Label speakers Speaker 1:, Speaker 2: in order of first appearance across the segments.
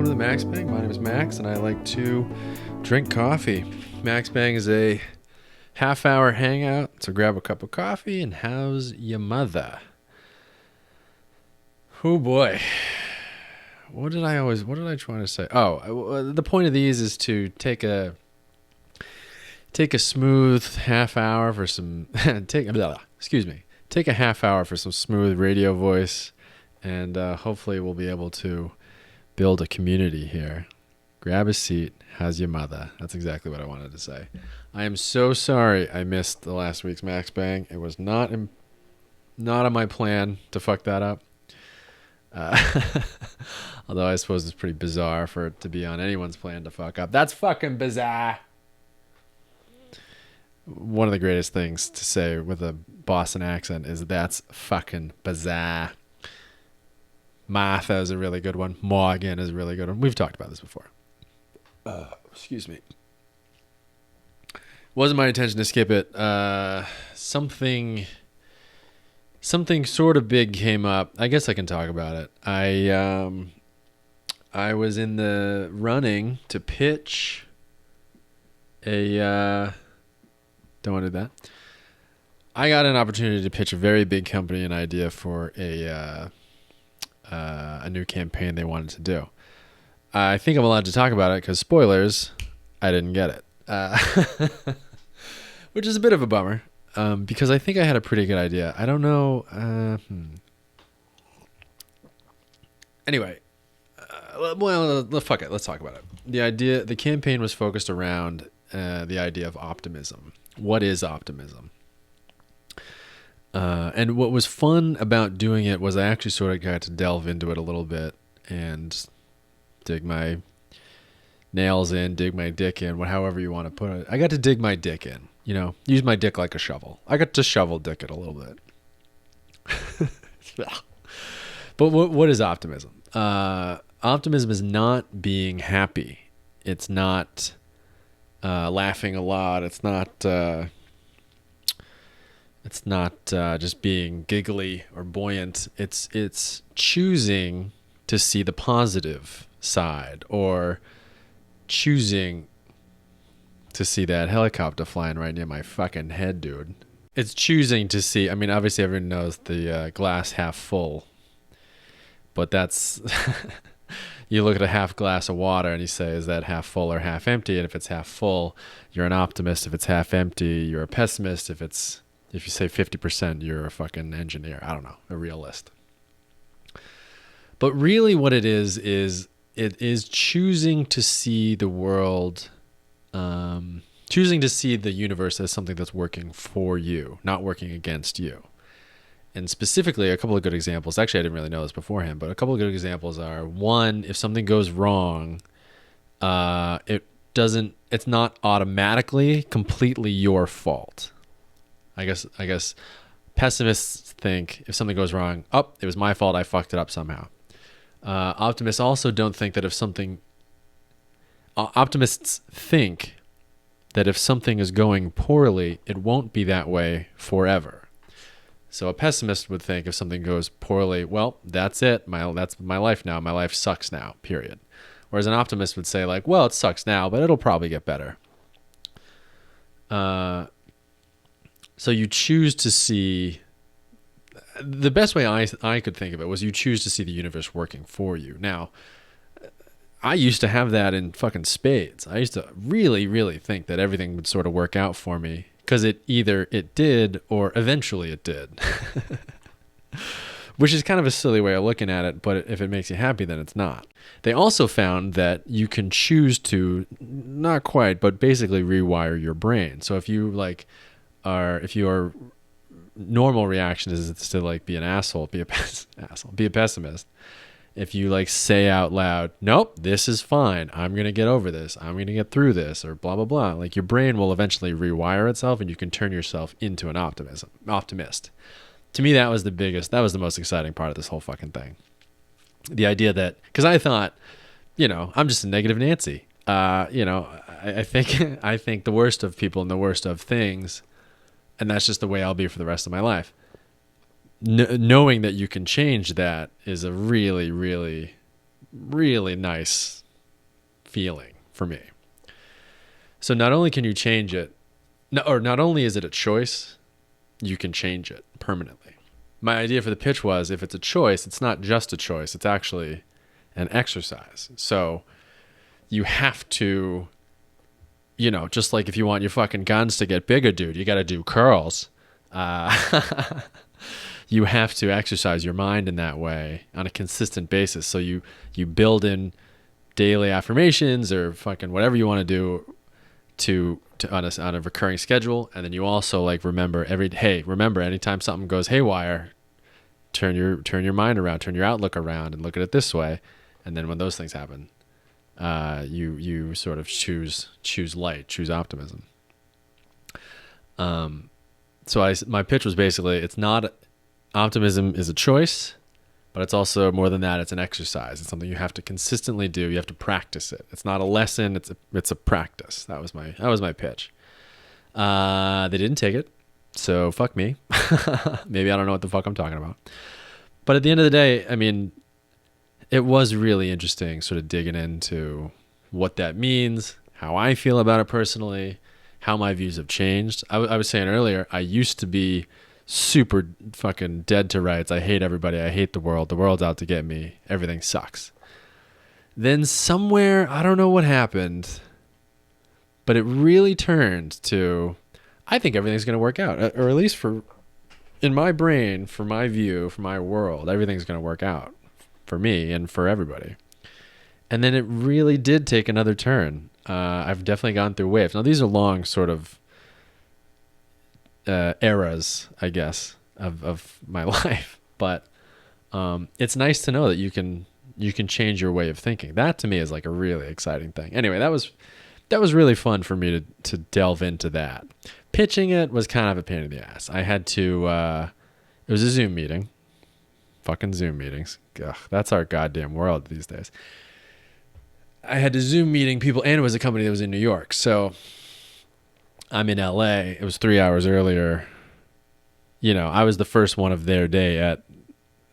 Speaker 1: welcome to the MaxBang. My name is Max, and I like to drink coffee. MaxBang is a half-hour hangout, so grab a cup of coffee and how's your mother? Oh boy, what did I try to say? Oh, the point of these is to take a smooth half hour for some take a half hour for some smooth radio voice, and hopefully we'll be able to build a community here. Grab a seat. How's your mother? That's exactly what I wanted to say. I am so sorry I missed the last week's MaxBang. It was not on my plan to fuck that up. Although I suppose it's pretty bizarre for it to be on anyone's plan to fuck up. That's fucking bizarre. One of the greatest things to say with a Boston accent is that's fucking bizarre. Motha is a really good one. Morgan is a really good one. We've talked about this before. Excuse me. Wasn't my intention to skip it. Something sort of big came up. I guess I can talk about it. I was in the running to pitch a... Don't want to do that. I got an opportunity to pitch a very big company an idea for a new campaign they wanted to do. I think I'm allowed to talk about it because spoilers, I didn't get it, which is a bit of a bummer because I think I had a pretty good idea. I don't know. Anyway, fuck it. Let's talk about it. The campaign was focused around the idea of optimism. What is optimism? And what was fun about doing it was I actually sort of got to delve into it a little bit and dig my nails in, dig my dick in, however you want to put it. I got to dig my dick in, use my dick like a shovel. I got to shovel dick it a little bit. But what is optimism? Optimism is not being happy. It's not laughing a lot. It's not just being giggly or buoyant. It's choosing to see the positive side, or choosing to see that helicopter flying right near my fucking head, dude. It's choosing to see. I mean, obviously everyone knows the glass half full, but that's you look at a half glass of water and you say, is that half full or half empty? And if it's half full, you're an optimist. If it's half empty, you're a pessimist. If you say 50%, you're a fucking engineer. I don't know, a realist. But really what it is choosing to see the world, choosing to see the universe as something that's working for you, not working against you. And specifically, a couple of good examples. Actually, I didn't really know this beforehand, but a couple of good examples are, one, if something goes wrong, it's not automatically completely your fault. I guess pessimists think if something goes wrong, it was my fault, I fucked it up somehow. Optimists also don't think that optimists think that if something is going poorly, it won't be that way forever. So a pessimist would think if something goes poorly, well, that's it. That's my life now. My life sucks now, period. Whereas an optimist would say like, well, it sucks now, but it'll probably get better. So you choose to see, the best way I could think of it was you choose to see the universe working for you. Now, I used to have that in fucking spades. I used to really, really think that everything would sort of work out for me because it did or eventually it did. Which is kind of a silly way of looking at it, but if it makes you happy, then it's not. They also found that you can choose to, not quite, but basically rewire your brain. So if your normal reaction is to like be an asshole, be a pessimist. If you like say out loud, nope, this is fine, I'm going to get over this, I'm going to get through this, or blah, blah, blah. Like your brain will eventually rewire itself and you can turn yourself into an optimist. To me, that was the most exciting part of this whole fucking thing. The idea that, because I thought, I'm just a negative Nancy. I think the worst of people and the worst of things, and that's just the way I'll be for the rest of my life. Knowing that you can change that is a really, really really nice feeling for me. So not only can you change it, or not only is it a choice, you can change it permanently. My idea for the pitch was, if it's a choice, it's not just a choice, it's actually an exercise. So you have to, just like if you want your fucking guns to get bigger, dude, you got to do curls. You have to exercise your mind in that way on a consistent basis. So you build in daily affirmations or fucking whatever you want to do on a recurring schedule, and then you also like remember anytime something goes haywire, turn your mind around, turn your outlook around, and look at it this way, and then when those things happen, you sort of choose light, choose optimism. So my pitch was basically, it's not, optimism is a choice, but it's also more than that. It's an exercise. It's something you have to consistently do. You have to practice it. It's not a lesson. It's a practice. That was my pitch. They didn't take it, so fuck me. Maybe I don't know what the fuck I'm talking about. But at the end of the day, I mean, it was really interesting sort of digging into what that means, how I feel about it personally, how my views have changed. I was saying earlier, I used to be super fucking dead to rights. I hate everybody. I hate the world. The world's out to get me. Everything sucks. Then somewhere, I don't know what happened, but it really turned to, I think everything's going to work out, or at least in my brain, for my view, for my world, everything's going to work out for me and for everybody. And then it really did take another turn. I've definitely gone through waves. Now, these are long sort of eras, I guess, of my life. But it's nice to know that you can change your way of thinking. That to me is like a really exciting thing. Anyway, that was really fun for me to delve into that. Pitching it was kind of a pain in the ass. I had to, it was a Zoom meeting. Fucking Zoom meetings. Ugh, that's our goddamn world these days. I had to Zoom meeting people, and it was a company that was in New York. So I'm in LA. It was 3 hours earlier. I was the first one of their day at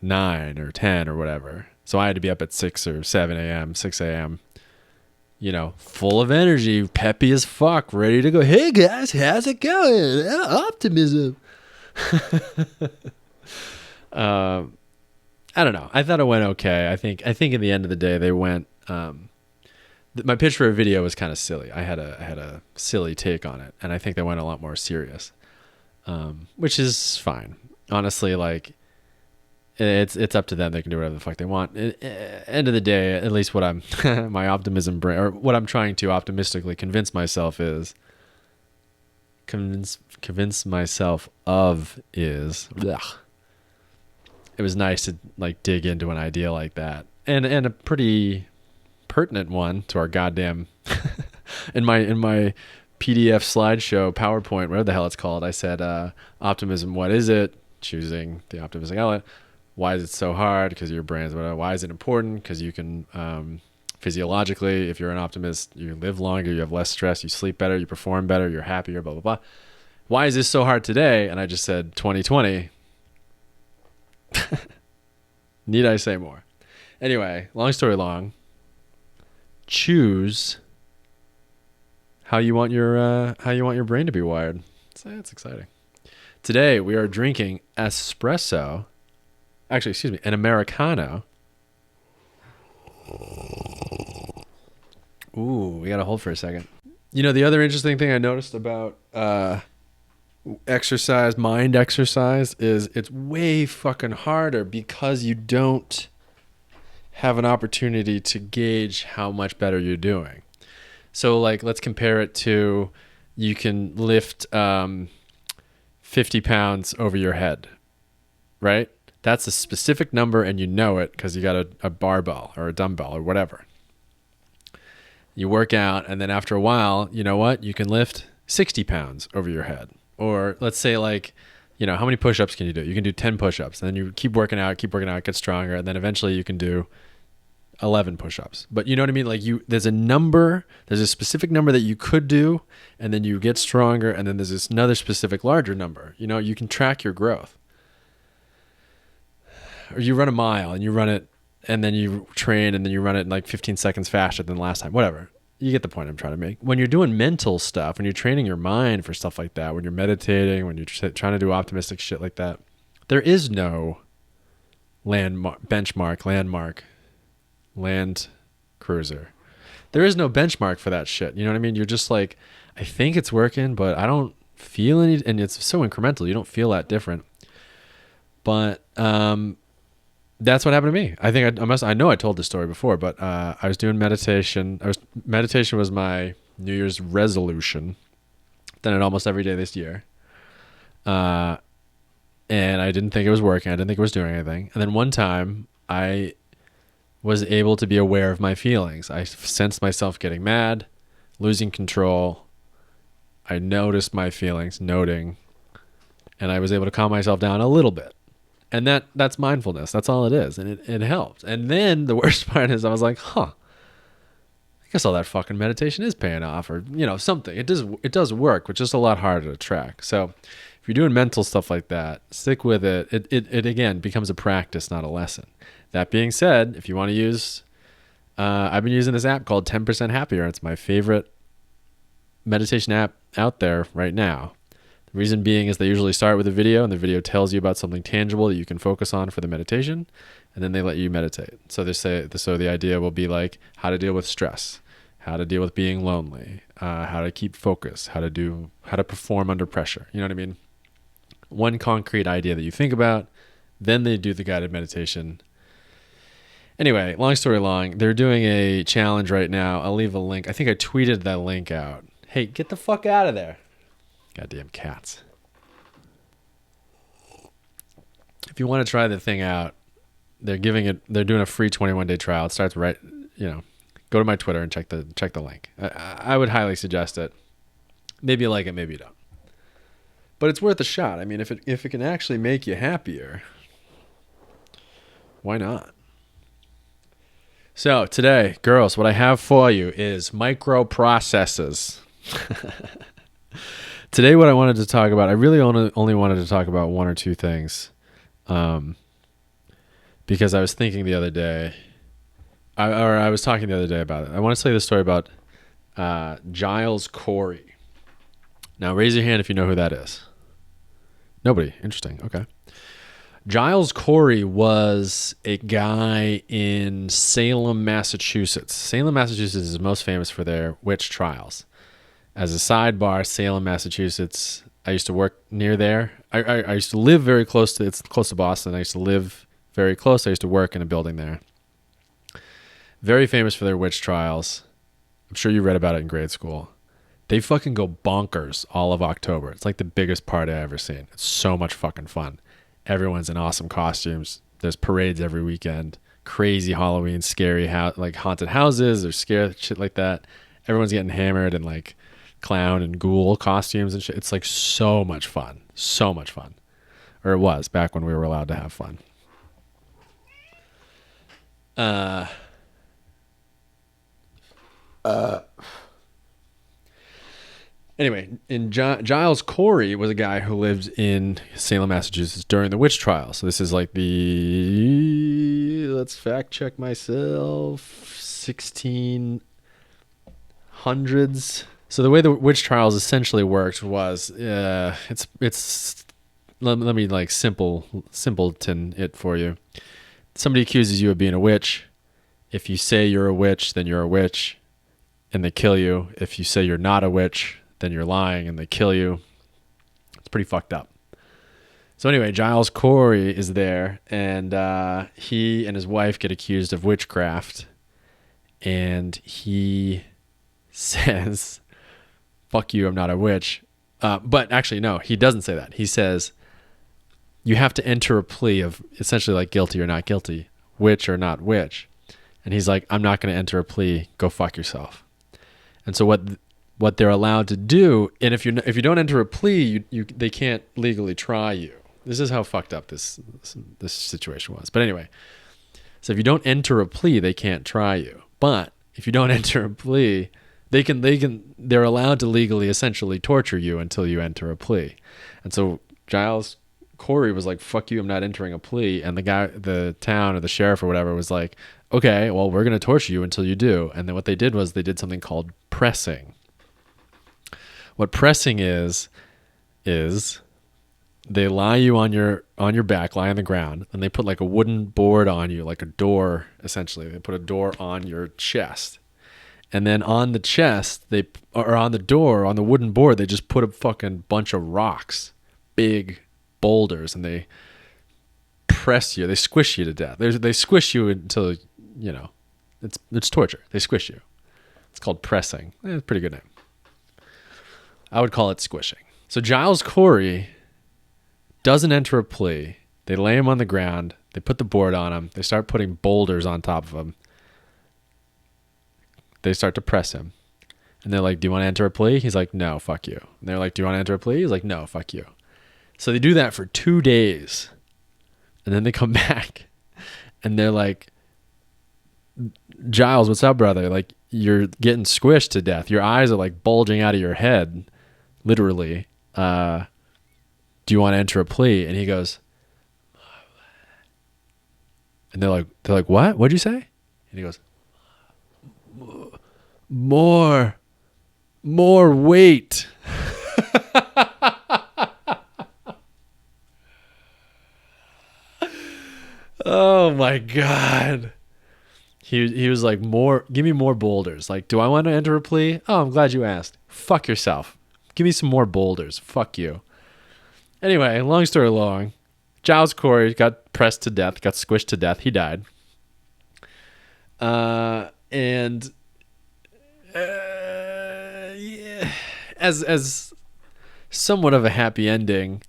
Speaker 1: 9 or 10 or whatever. So I had to be up at 6 or 7 a.m., 6 a.m., full of energy, peppy as fuck, ready to go. Hey guys, how's it going? Optimism. I don't know. I thought it went okay. I think in the end of the day, they went, my pitch for a video was kind of silly. I had a silly take on it, and I think they went a lot more serious, which is fine. Honestly, like, it's up to them. They can do whatever the fuck they want. End of the day, at least what I'm my optimism brain, or what I'm trying to optimistically convince myself is convince myself of is ugh. It was nice to like dig into an idea like that, and a pretty pertinent one to our goddamn in my PDF slideshow, PowerPoint, whatever the hell it's called. I said optimism, what is it? Choosing the optimistic outlet. Why is it so hard? Because your brain's whatever. Why is it important? Because you can physiologically, if you're an optimist, you live longer, you have less stress, you sleep better, you perform better, you're happier, blah blah blah. Why is this so hard today? And I just said 2020. Need I say more? Anyway, long story long. Choose how you want your brain to be wired. So that's exciting. Today we are drinking espresso. Actually, excuse me, an Americano. Ooh, we got to hold for a second. The other interesting thing I noticed about mind exercise, is it's way fucking harder because you don't have an opportunity to gauge how much better you're doing. So like, let's compare it to, you can lift 50 pounds over your head, right? That's a specific number, and you know it because you got a barbell or a dumbbell or whatever. You work out, and then after a while, you know what? You can lift 60 pounds over your head. Or let's say like, how many push-ups can you do? You can do 10 push-ups. And then you keep working out, get stronger. And then eventually you can do 11 push-ups. But you know what I mean? Like there's a specific number that you could do, and then you get stronger. And then there's this another specific larger number. You can track your growth. Or you run a mile and you run it and then you train and then you run it in like 15 seconds faster than last time, whatever. You get the point I'm trying to make. When you're doing mental stuff, when you're training your mind for stuff like that, when you're meditating, when you're trying to do optimistic shit like that, there is no land cruiser. There is no benchmark for that shit. You know what I mean? You're just like, I think it's working, but I don't feel any, and it's so incremental. You don't feel that different. But that's what happened to me. I think I know I told this story before, but I was doing meditation. Meditation was my New Year's resolution. Done it almost every day this year. And I didn't think it was working. I didn't think it was doing anything. And then one time I was able to be aware of my feelings. I sensed myself getting mad, losing control. I noticed my feelings, noting, and I was able to calm myself down a little bit. And that's mindfulness. That's all it is. And it helped. And then the worst part is I was like, I guess all that fucking meditation is paying off, or, something. It does work, which is a lot harder to track. So if you're doing mental stuff like that, stick with it. It again becomes a practice, not a lesson. That being said, if you want to use, I've been using this app called 10% Happier. It's my favorite meditation app out there right now. The reason being is they usually start with a video, and the video tells you about something tangible that you can focus on for the meditation, and then they let you meditate. So the idea will be like how to deal with stress, how to deal with being lonely, how to keep focus, how to perform under pressure. You know what I mean? One concrete idea that you think about, then they do the guided meditation. Anyway, long story long, they're doing a challenge right now. I'll leave a link. I think I tweeted that link out. Hey, get the fuck out of there. Goddamn cats. If you want to try the thing out, they're doing a free 21-day trial. It starts right, go to my Twitter and check the link. I would highly suggest it. Maybe you like it, maybe you don't. But it's worth a shot. I mean, if it can actually make you happier, why not? So today, girls, what I have for you is microprocessors. Today, what I wanted to talk about, I really only wanted to talk about one or two things, because I was thinking the other day, I was talking the other day about it. I want to tell you the story about Giles Corey. Now, raise your hand if you know who that is. Nobody. Interesting. Okay. Giles Corey was a guy in Salem, Massachusetts. Salem, Massachusetts is most famous for their witch trials. As a sidebar, Salem, Massachusetts, I used to work near there. I used to live very close to, it's close to Boston. I used to live very close. I used to work in a building there. Very famous for their witch trials. I'm sure you read about it in grade school. They fucking go bonkers all of October. It's like the biggest party I've ever seen. It's so much fucking fun. Everyone's in awesome costumes. There's parades every weekend. Crazy Halloween, scary like haunted houses or scare shit like that. Everyone's getting hammered and like clown and ghoul costumes and shit. It's like so much fun. So much fun. Or it was back when we were allowed to have fun. Anyway, Giles Corey was a guy who lived in Salem, Massachusetts during the witch trial. So this is like let's fact check myself, 1600s. So the way the witch trials essentially worked was, it's let me like simpleton it for you. Somebody accuses you of being a witch. If you say you're a witch, then you're a witch, and they kill you. If you say you're not a witch, then you're lying and they kill you. It's pretty fucked up. So anyway, Giles Corey is there, and he and his wife get accused of witchcraft, and he says, fuck you, I'm not a witch. But actually, no, he doesn't say that. He says, you have to enter a plea of essentially like guilty or not guilty, witch or not witch. And he's like, I'm not going to enter a plea. Go fuck yourself. And so what they're allowed to do, and if you don't enter a plea, they can't legally try you. This is how fucked up this situation was. But anyway, so if you don't enter a plea, they can't try you. But if you don't enter a plea, they're allowed to legally essentially torture you until you enter a plea. And so Giles Corey was like, fuck you, I'm not entering a plea. And the town or the sheriff or whatever was like, okay, well, we're going to torture you until you do. And then what they did was they did something called pressing. What pressing is they lie you on your back, lie on the ground, and they put like a wooden board on you, like a door, essentially. They put a door on your chest. And then on the chest, or on the door, on the wooden board, they just put a fucking bunch of rocks, big boulders, and they press you. They squish you to death. They squish you until, it's torture. They squish you. It's called pressing. It's a pretty good name. I would call it squishing. So Giles Corey doesn't enter a plea. They lay him on the ground. They put the board on him. They start putting boulders on top of him. They start to press him. And they're like, do you want to enter a plea? He's like, no, fuck you. And they're like, do you want to enter a plea? He's like, no, fuck you. So they do that for 2 days. And then they come back. And they're like, Giles, what's up, brother? Like, you're getting squished to death. Your eyes are like bulging out of your head, literally. Do you want to enter a plea? And he goes, and they're like, what? What'd you say? And he goes, more weight. Oh my God. He was like, give me more boulders. Like, do I want to enter a plea? Oh, I'm glad you asked. Fuck yourself. Give me some more boulders. Fuck you. Anyway, long story long, Giles Corey got pressed to death, got squished to death. He died. Yeah, as somewhat of a happy ending,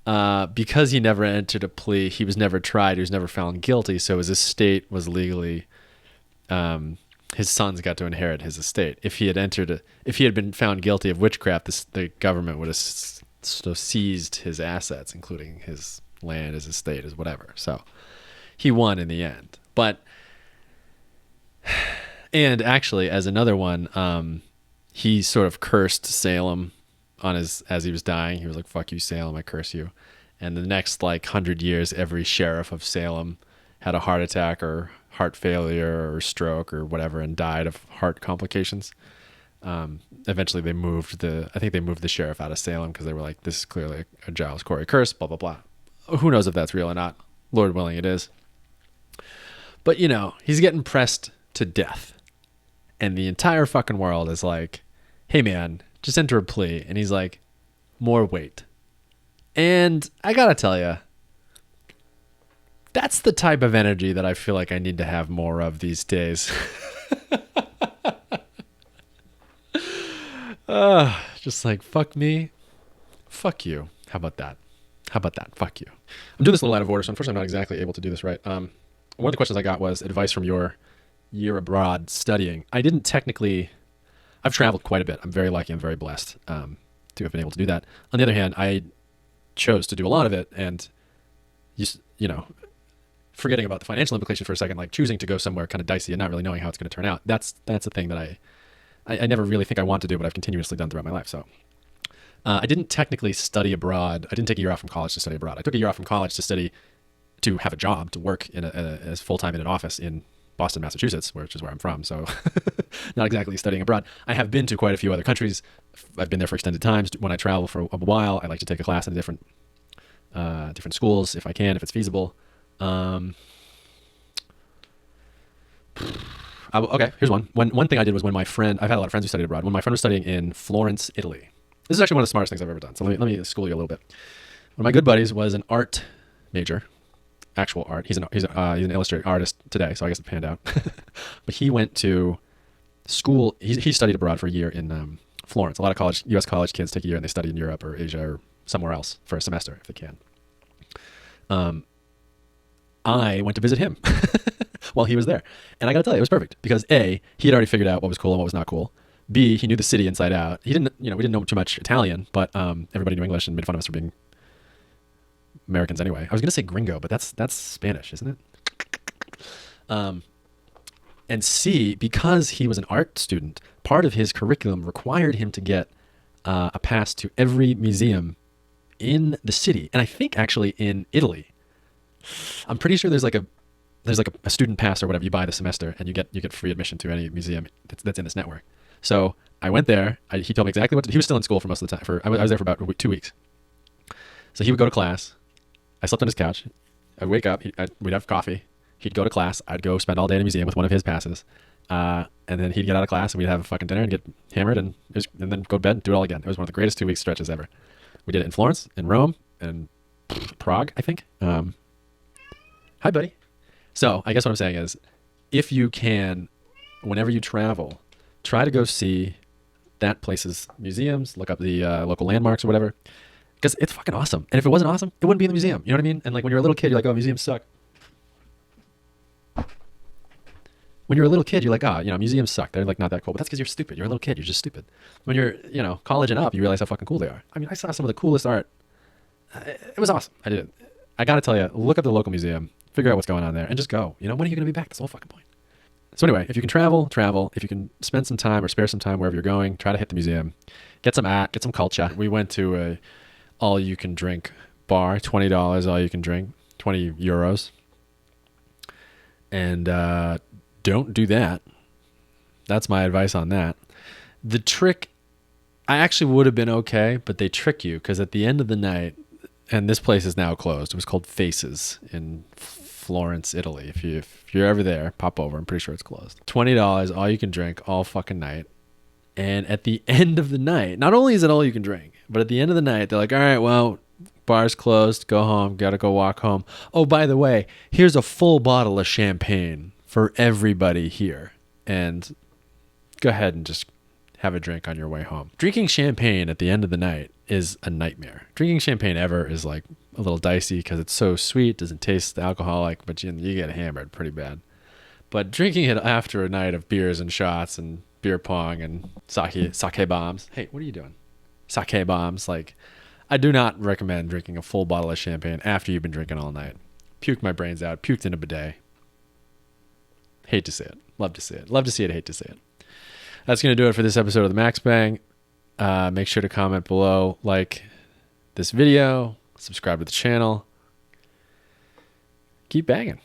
Speaker 1: because he never entered a plea, he was never tried, he was never found guilty, so his estate was legally, his sons got to inherit his estate. If he had been found guilty of witchcraft, the government would have seized his assets, including his land, his estate, his whatever. So he won in the end. But and actually, as another one, he sort of cursed Salem as he was dying. He was like, fuck you, Salem, I curse you. And the next 100 years, every sheriff of Salem had a heart attack or heart failure or stroke or whatever and died of heart complications. Eventually they moved the sheriff out of Salem because they were like, this is clearly a Giles Corey curse, blah, blah, blah. Who knows if that's real or not? Lord willing it is. But, he's getting pressed to death. And the entire fucking world is like, hey, man, just enter a plea. And he's like, more weight. And I got to tell you, that's the type of energy that I feel like I need to have more of these days. Just like, fuck me, fuck you. How about that? Fuck you. I'm doing this a little out of order, so unfortunately I'm not exactly able to do this right. One of the questions I got was advice from your year abroad studying. I've traveled quite a bit. I'm very lucky. I'm very blessed to have been able to do that. On the other hand, I chose to do a lot of it, and forgetting about the financial implication for a second, like choosing to go somewhere kind of dicey and not really knowing how it's going to turn out. That's a thing that I never really think I want to do, but I've continuously done throughout my life. So I didn't technically study abroad. I didn't take a year off from college to study abroad. I took a year off from college to have a job, to work as full-time in an office in Boston, Massachusetts, which is where I'm from. So not exactly studying abroad. I have been to quite a few other countries. I've been there for extended times. When I travel for a while, I like to take a class in different schools if I can, if it's feasible. Okay, here's one. One thing I did was when my friend, I've had a lot of friends who studied abroad. When my friend was studying in Florence, Italy. This is actually one of the smartest things I've ever done. So let me school you a little bit. One of my good buddies was an art major, actual art. He's an illustrated artist today, so I guess it panned out. But he went to school. He studied abroad for a year in Florence. A lot of U.S. college kids take a year and they study in Europe or Asia or somewhere else for a semester if they can. I went to visit him while he was there. And I got to tell you, it was perfect because A, he had already figured out what was cool and what was not cool. B, he knew the city inside out. He didn't, we didn't know too much Italian, but everybody knew English and made fun of us for being Americans anyway. I was going to say gringo, but that's Spanish, isn't it? And C, because he was an art student, part of his curriculum required him to get a pass to every museum in the city, and I think actually in Italy. I'm pretty sure there's like a student pass or whatever you buy the semester, and you get free admission to any museum that's in this network. So I went there. He told me exactly what to do. He was still in school for most of the time. I was there for about 2 weeks. So he would go to class. I slept on his couch. I'd wake up. We'd have coffee. He'd go to class. I'd go spend all day in a museum with one of his passes. And then he'd get out of class and we'd have a fucking dinner and get hammered and then go to bed and do it all again. It was one of the greatest 2 week stretches ever. We did it in Florence, in Rome, and Prague, I think. Hi, buddy. So I guess what I'm saying is, if you can, whenever you travel, try to go see that place's museums, look up the local landmarks or whatever, because it's fucking awesome. And if it wasn't awesome, it wouldn't be in the museum. You know what I mean? And like when you're a little kid, you're like, oh, museums suck. When you're a little kid, you're like, oh, museums suck. They're like not that cool. But that's because you're stupid. You're a little kid. You're just stupid. When you're, college and up, you realize how fucking cool they are. I mean, I saw some of the coolest art. It was awesome. I did. I got to tell you, look up the local museum, figure out what's going on there, and just go. When are you going to be back? That's the whole fucking point. So anyway, if you can travel. If you can spend some time or spare some time wherever you're going, try to hit the museum. Get some art, get some culture. We went to a all-you-can-drink bar, $20 all-you-can-drink, 20 euros. And don't do that. That's my advice on that. The trick, I actually would have been okay, but they trick you because at the end of the night, and this place is now closed. It was called Faces in Florence, Italy. If you're ever there, pop over. I'm pretty sure it's closed. $20, all you can drink, all fucking night. And at the end of the night, not only is it all you can drink, but at the end of the night, they're like, all right, well, bar's closed. Go home. Got to go walk home. Oh, by the way, here's a full bottle of champagne for everybody here. And go ahead and just have a drink on your way home. Drinking champagne at the end of the night is a nightmare. Drinking champagne ever is like a little dicey because it's so sweet, doesn't taste alcoholic, but you get hammered pretty bad. But drinking it after a night of beers and shots and beer pong and sake bombs. Hey, what are you doing? Sake bombs. Like, I do not recommend drinking a full bottle of champagne after you've been drinking all night. Puked my brains out. Puked in a bidet. Hate to say it. Love to say it. Love to see it. Hate to say it. That's going to do it for this episode of the MaxBang. Make sure to comment below, like this video, subscribe to the channel. Keep banging.